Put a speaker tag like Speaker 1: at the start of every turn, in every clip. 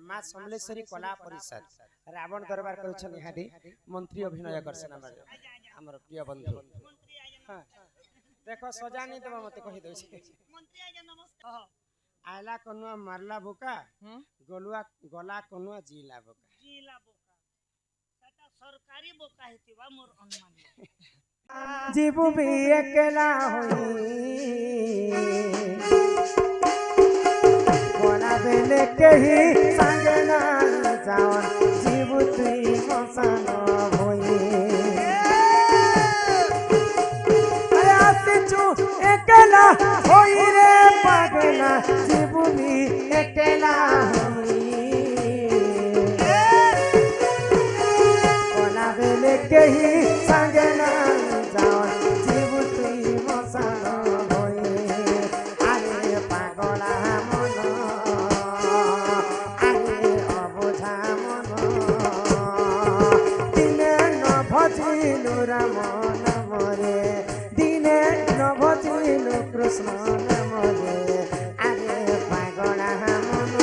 Speaker 1: माँ समलेश्वरी कला परिषद रावण दरबार कर मंत्री अभिनय करसन हमर प्रिय बंधु। हाँ देख सजा नहीं देवा मत कहि दे आयला कनुआ मारला बोका गलुआ गला कनुआ जिला बोका
Speaker 2: सरकारी बोका हेतिबा मोर अनुमान
Speaker 1: जीवु भी अकेला होई कोना बेले कही संग ना जावन जीवु तुई मसन होई अरे आसिचु अकेला होई रे पागला जीवु भी अकेला होई कोना बेले कही संग ना जावन जीवु तुई मसन होई अरे पागला रामन मोरे दिने न भजिलु कृष्ण मोरे अरे पागला मन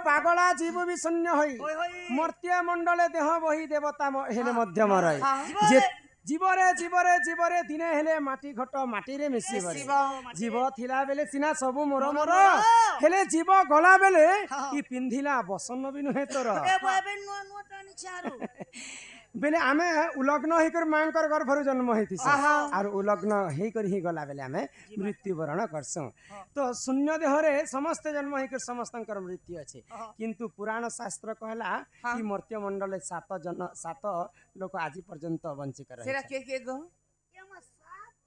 Speaker 1: पागला जीव भी शून्य होई मर्त्य मंडले देह बही देवता हेले मध्यम रही जीवरे जीवरे जीवरे दिने हेले माटी घट माटी रे मिसी जीव थिला बेले सिना सबु मोर मोर हेले जीव गला बेले की पिंधिला बसन भी नुहे तोर बेले आमे उलग्न होकर मांकर गर्भरु जन्म होइतिस आर उलग्न हेकर ही गला बेले आमे मृत्यु वरण करसु तो शून्य देहरे समस्त जन्म होकर समस्तंकर मृत्यु अछि किंतु पुराण शास्त्र कहला कि मर्त्य मंडल 7 लोक आज पर्यंत बंची कर
Speaker 2: सेरा के गो एमा 7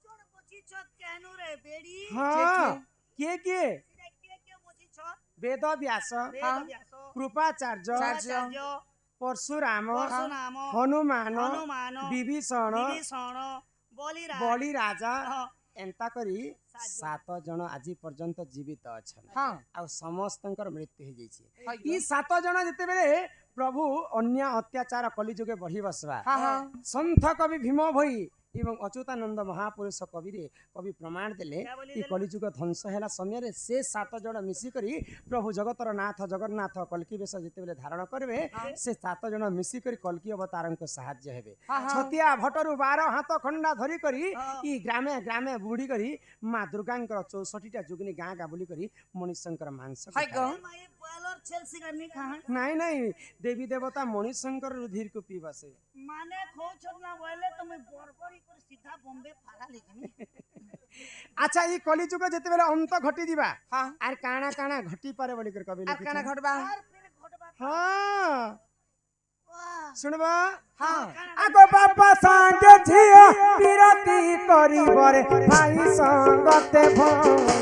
Speaker 2: जन बची छत केनु रे बेडी
Speaker 1: हां के
Speaker 2: बची छत
Speaker 1: वेद व्यास कृपाचार्य परशुराम हनुमान विभीषण बलि राजा एंता करी 7 जन आज पर्यंत जीवित अच्छा आ समस्तंकर मृत्यु हो जाइए 7 जन जिते बेले प्रभु अन्य अत्याचार कलिजुगे बढ़ी बसवा संत कवि भीम भई एवं अच्युतानंद महापुरुष कवि रे कवि प्रमाण देले कि कलिजुग ध्वंस हैला समय से 7 जन मिसिकरी प्रभु जगतर नाथ जगन्नाथ कल्की बेश जिते बेले धारण करबे से 7 जन मिसिकरी कल्की अवतार को सहाय्य हेबे छतिया भटरु 12 हाथ खंडा धरी करी ई ग्रामे ग्रामे बुढ़ी करी मां दुर्गांकर 64टा जुगनी गाँ गाँ बुली करी मणिशंकर मांस नहीं नहीं देवी देवता मणिशंकर रुधिर को पी बसे
Speaker 2: माने खोछत ना बोले तो मैं बरबरी कर सीधा बॉम्बे फारा लेकिन
Speaker 1: अच्छा ई कलिजुग जते बेले अंत घटी दिबा आर काना काना घटी पारे बोली कर कवि लिखि काना घटबा हां सुनबा हां आगो बापा संगे झियो विरति करी बरे भाई संगते भोनी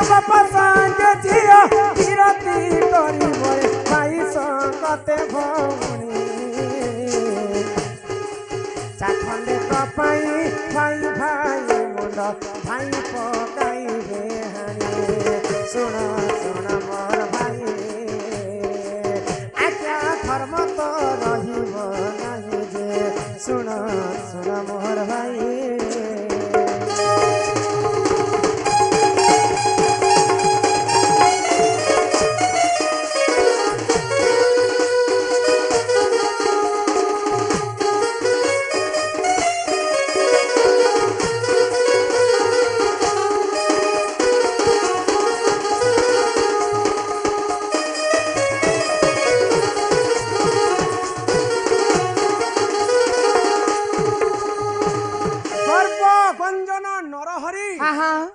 Speaker 1: बापा संगे झियो विरति करी बरे भाई संगते भोनी चाखंडे कपाई भाई भाई मुंड भाई पकाई बेहानी सुन सुन मोर भाई आज्ञा धर्म तो रहिब नहीं जे सुन सुन मोर भाई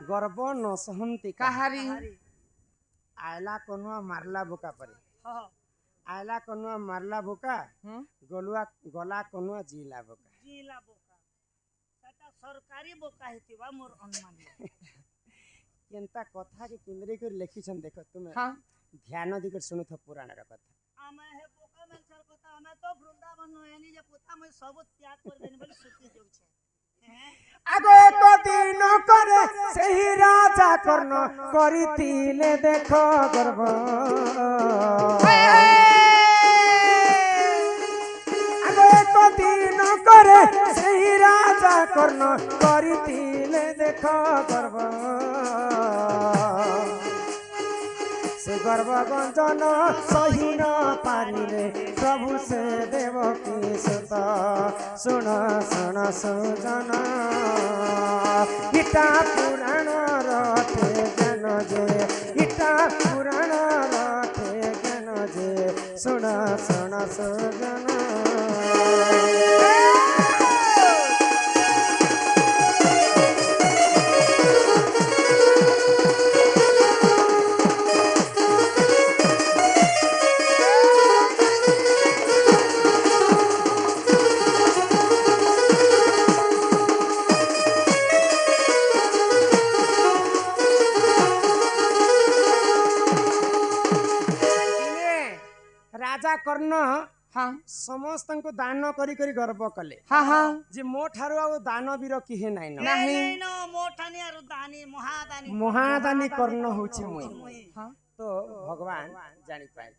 Speaker 1: गर्व न सहंती
Speaker 2: कहारी
Speaker 1: आयला कनुआ मारला बोका परे आयला कनुआ मारला बोका गलुआ गला कनुआ जिला बोका
Speaker 2: सेटा सरकारी बोका हेतिबा मोर अनुमान
Speaker 1: एंता कथा के केंद्रे कर लिखिछन देखो तुम
Speaker 3: हाँ
Speaker 1: ध्यान दी कर सुनु थ पुराण रा कथा
Speaker 2: आमे हे बोका में सर कथा आमे तो वृंदावन नो एनी जे पोता मैं सब त्याग कर देनी बोली सुती जोग छे
Speaker 1: आगो एक दिन करे सही राजा कर्ण करितिले देखो गर्व आगो एक दिन करे सही राजा कर्ण करितिले देखो गर्व से गर्व गंजन सही न पारिले प्रभु से देवकी सुत सुन सुन सुजन इटा पुराण रथे ज्ञान जे इटा पुराण रथे ज्ञान जे सुन सुन सुजन राजा कर्ण
Speaker 3: हाँ
Speaker 1: समस्त को दान करी करी गर्व कले
Speaker 3: हाँ हाँ
Speaker 1: जे मो ठारू आ दानवीर किहे नाइ न
Speaker 2: नहीं नो मोठानी आरु दानी महादानी
Speaker 1: महादानी कर्ण होछि मुई
Speaker 3: हाँ
Speaker 1: तो भगवान जानि पाए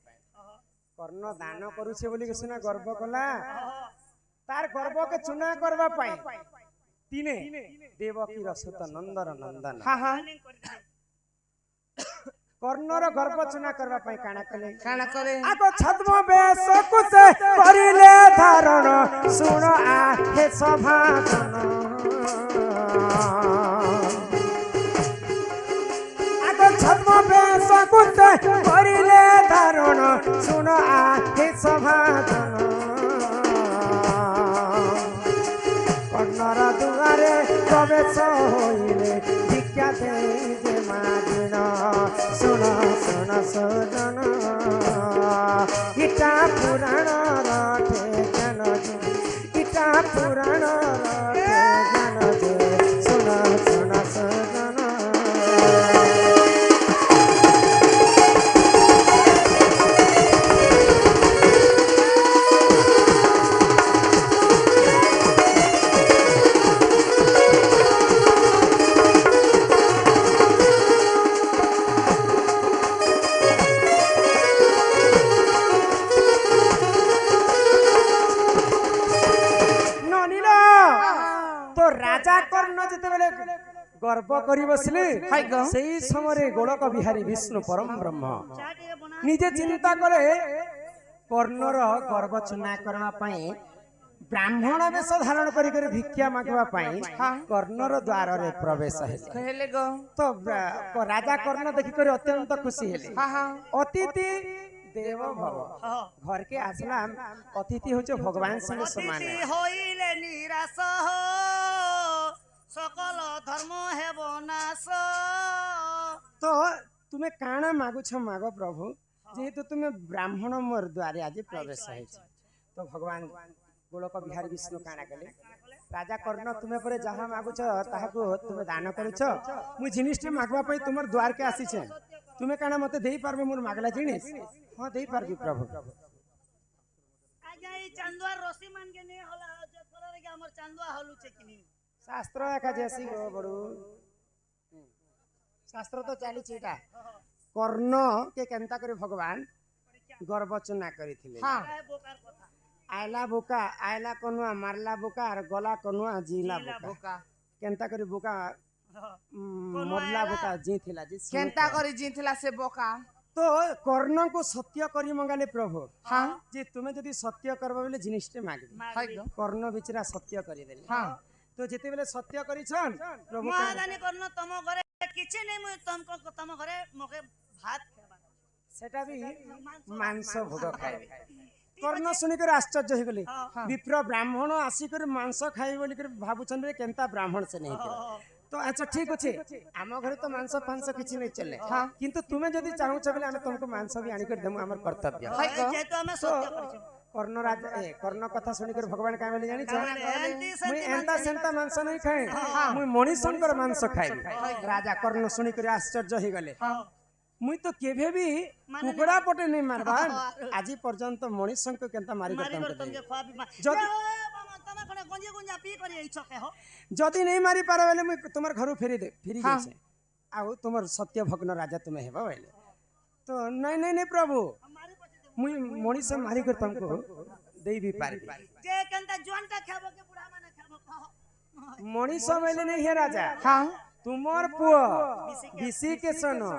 Speaker 1: कर्ण दान करूछे बोली के सुना गर्व कला तार गर्व के चुना करबा पाई तीने देवकी रसुत नंदर नंदन
Speaker 3: हाँ हाँ
Speaker 1: कर्णर गर्व चुना करबा पाई काना कले
Speaker 3: काना करे
Speaker 1: आगो छद्म बेश कुसे करिले धारण सुन आ हे सभाजन आगो छद्म बेश कुसे करिले धारण सुन आ हे सभाजन कर्णर दुआरे प्रवेश होइले भिक्षा देई जे मागिन सुन सुन सुजन इटा पुराण रथे ज्ञान जे इटा पुराण रथे ज्ञान जे सुन सुन सुजन ननिला तो राजा कर्ण जेतेबेले गर्व करी बसले
Speaker 3: हाय गो।
Speaker 1: सेही समय गोलक बिहारी विष्णु परम ब्रह्म
Speaker 2: चाटिए बना
Speaker 1: निजे चिंता करे कर्णर गर्व चुना करबा पई ब्राह्मण वेश धारण करी करी भिक्षा मागबा पई कर्णर द्वार रे प्रवेश हेले
Speaker 3: कहले गो
Speaker 1: तो राजा कर्ण देखि करी अत्यंत खुशी हेले
Speaker 3: हाँ हाँ
Speaker 1: अतिथि देव भव घर के आसलाम अतिथि होचे भगवान संग समान
Speaker 2: अतिथि होइले निराश हो सकल धर्म हेब नाश
Speaker 1: तो तुम्हें काना मागु छ मागो प्रभु जेहेतु तुम्हें ब्राह्मण मोर द्वारे आज प्रवेश है तो भगवान गोलक बिहारी विष्णु काना कले राजा कर्ण तुम्हें पर जहाँ मागु छ ताहाको तुम्हें दान करू छ मु जिनिस मागवा पई तुमर द्वार के आसी छे तुम्हें काना मते देई पारबे मोर मागला जिनिस हां देई पारबी प्रभु
Speaker 2: आजा ई चांदुआ रसी मान के नहीं होला जे फलरे के हमर चांदुआ हलु छे किनी
Speaker 1: शास्त्र एका जैसी गो बड़ू शास्त्र तो चाली छेटा कर्ण के केनता करे भगवान गर्व चुना करिथिले
Speaker 3: हाँ
Speaker 2: काय बोकार कथा
Speaker 1: आयला कनुआ मारला बोका और गला कनुआ जीला बोका
Speaker 3: बोका
Speaker 1: केनता करे बोका
Speaker 2: कनुआ
Speaker 1: मरला
Speaker 2: आयला।
Speaker 1: बोका जीथिला जी
Speaker 3: केनता करी जीतला से बोका
Speaker 1: तो कर्ण को सत्य करी मंगाले प्रभु
Speaker 3: हाँ
Speaker 1: जे तुम्हें जदि सत्य करबा बेले जिनिसटे मागबे
Speaker 3: हाय गो
Speaker 1: कर्ण बिचरा सत्य करी देले
Speaker 3: हाँ
Speaker 1: तो जेते बेले सत्य करी छन प्रभु
Speaker 2: महादानी करन तम घरे किछि नै मु तुमको तम घरे मके भात खेबा
Speaker 1: सेटा भी मांस भोग खाइबे कर्ण सुनी कर आश्चर्य हो गले विप्र ब्राह्मण आसी कर मांस खाइ बोली कर भाबुछन रे केनता ब्राह्मण से नहीं तो अच्छा ठीक अच्छे आम घरे तो मांस फांस किछि नहीं चले
Speaker 3: हाँ
Speaker 1: किंतु तुमे जदि चाहू छ बेले हम तुमको मांस भी आनी कर देमु हमर कर्तव्य
Speaker 3: हाय गो
Speaker 2: जेतो हमें सत्य करिछ
Speaker 1: कर्ण राजा कर्ण कथा सुनी कर भगवान का बोले जानी
Speaker 2: एंती
Speaker 1: मुई
Speaker 2: सेंती
Speaker 1: एंता सेंता मांस नहीं खाए मुई मणिशंकर मांस खाइबी राजा कर्ण सुनी कर आश्चर्य ही गले मुई तो केभे भी कुकुड़ा पटे नहीं मारबा आज पर्यंत मणिशंकर केनता मारी
Speaker 2: मारी
Speaker 1: करतम
Speaker 2: बर्तन के ख्वा भी
Speaker 1: जदि
Speaker 2: तमे खने गंजे गंजा पी करी इच्छा के हो
Speaker 1: जदि नहीं मारी पार बेले मुई तुमर घरु फेरी जाइछे आउ तुमर सत्य भग्न राजा तुमे हेबा बेले तो नहीं नहीं नहीं प्रभु
Speaker 2: हमारी पछे
Speaker 1: मुई मणिश मारी कर तुमको देई भी पारबी
Speaker 2: जे केनता जोनटा खाबो के बुढ़ा माने खाबो कहो
Speaker 1: मणिश बेले नहीं है राजा हां तुमर पुओ बिसी के सनो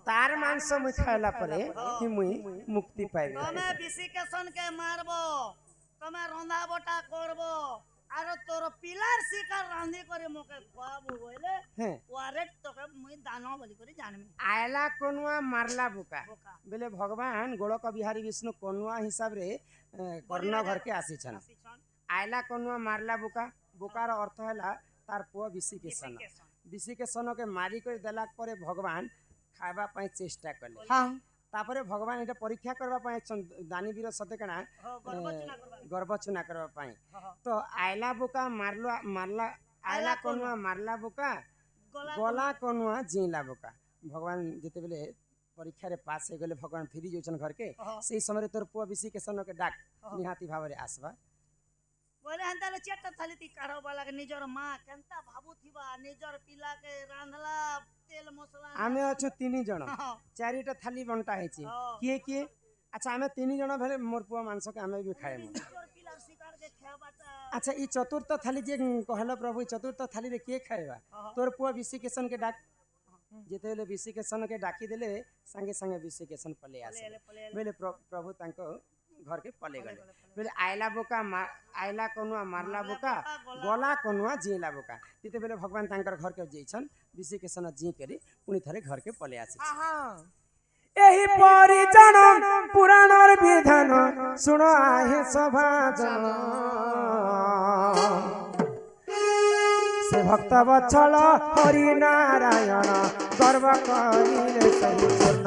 Speaker 1: तार मांस मुई खाइला परे कि मुई मुक्ति पाइबी
Speaker 2: तमे बिसी के सन के मारबो तमे रंधा बटा करबो आरो तोर पिलार शिकार रांधी करे मोके खुआबो बोले
Speaker 1: हैं
Speaker 2: वारेट तोके मुई दानो बोली करे जानमी
Speaker 1: आयला कोनुआ मारला बुका बेले भगवान गोलक बिहारी विष्णु कोनुआ हिसाब रे कर्ण घर के आसी छन आयला कोनुआ मारला बुका बुकार अर्थ हैला तार पुओ बिसी के सन बिसी के सन के मारी कर देला परे भगवान खाइबा पई चेष्टा करले हां तापरे भगवान एटा परीक्षा करबा पई दानीवीर सते कणा गर्भचुना करबा पई तो आयला बुका मारला आयला कोनुआ मारला बुका गला कोनुआ जीला बुका भगवान जेते बेले परीक्षा रे पास हे गेले भगवान फिरी जोचन घर के सेही समय तोर पुआ बिसी के सन के डाक निहाती भावरे आसबा
Speaker 2: बोले हंताले चेट थाली ती काढ़ो वाला के निजर मां केनता भाबु थिबा निजर पिला के रांधला तेल मसला
Speaker 1: आमे अछु तीनी जण चारिटा थाली बंटा हेची किए अच्छा आमे तीनी जण भेले मोर पुआ मांस के आमे भी खाएम
Speaker 2: निजर पिला शिकार के खाबाता
Speaker 1: अच्छा ई चतुर्थ थाली जे कहला प्रभु चतुर्थ थाली रे के खाएबा तोर पुआ बिसी के सन के डाक जेतेले बिसी के सन के डाकी देले संगे संगे बिसी के सन पले आसे बेले प्रभु तांको घर के पले गले बेले आयला बोका आयला कोनुआ मारला बोका गला कोनुआ जीला बोका तिते बेले भगवान तांकर घर के जेइछन बिसी के सन जी करी पुनी थरे घर के पले आसी एही परिजन पुराणर विधान सुनो आहे सभा जन से भक्त वत्सल हरि नारायण गर्व करिले सही पूर्ण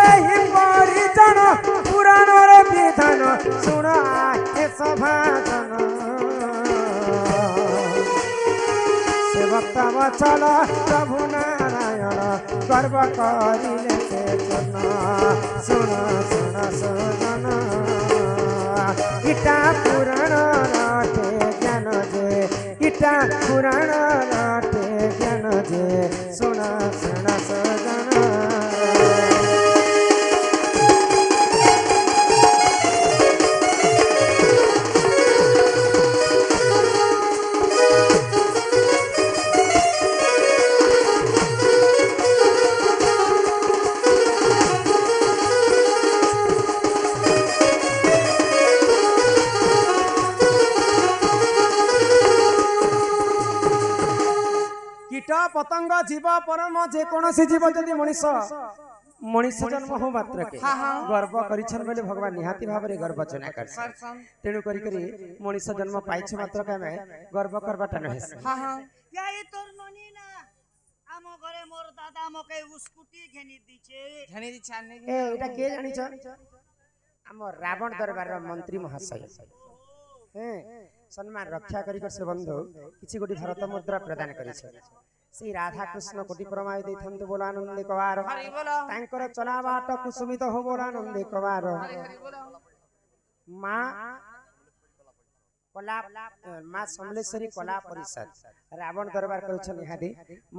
Speaker 1: एही परिजन पुराणर विधान सुनो आहे सभा जन से भक्त वत्सल प्रभु नारायण गर्व करिले से पूर्ण सुन सुन सुन इटा पुराण राटे ज्ञान जे इटा पुराण राटे ज्ञान जे सुन सुन सजन पतंग जीव परम जे कोनोसी जीव जदि मनीष जन्म हो मात्र के गर्व करिछन बेले भगवान निहाती भाव रे गर्व चना करछन तेनु करी करी मनीष जन्म पाइछ मात्र के में गर्व करबाटा न हेस
Speaker 2: याई तोर ननी ना आमो घरे मोर दादा मके स्कूटी घेनी दिछे
Speaker 3: आने
Speaker 1: ए एटा के जानि छ हम रावण दरबार रो मंत्री महाशय हैं सम्मान रक्षा करी कर से बंधु किछि गोटी भारत मुद्रा प्रदान करि छ श्री राधा कृष्ण कोटि प्रमाय देथन्ते बोला आनंद कवार तांकर चला बाट कुसुमित हो बोला आनंद कवार मां कला मां समलेश्वरी कला परिषद रावण दरबार करछन इहादी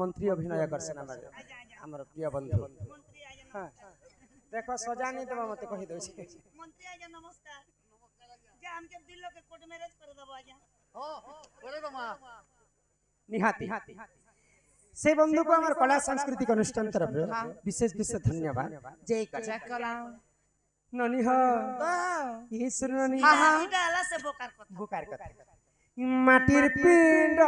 Speaker 1: मंत्री अभिनय करछन हमर प्रिय बंधु हां देखो सजा नहीं देबा मते कहि दो
Speaker 2: मंत्री आजा नमस्कार जे हमके दिल्लो के कोर्ट मैरिज कर दबो आजा हो बोले तो मां
Speaker 1: निहाती से बंधु को हमार कला सांस्कृतिक अनुष्ठान तरफ विशेष विशेष धन्यवाद जय कला ननी हो ईश्वर ननी
Speaker 2: इटा हला से बोकार कथा
Speaker 1: माटिर पिंड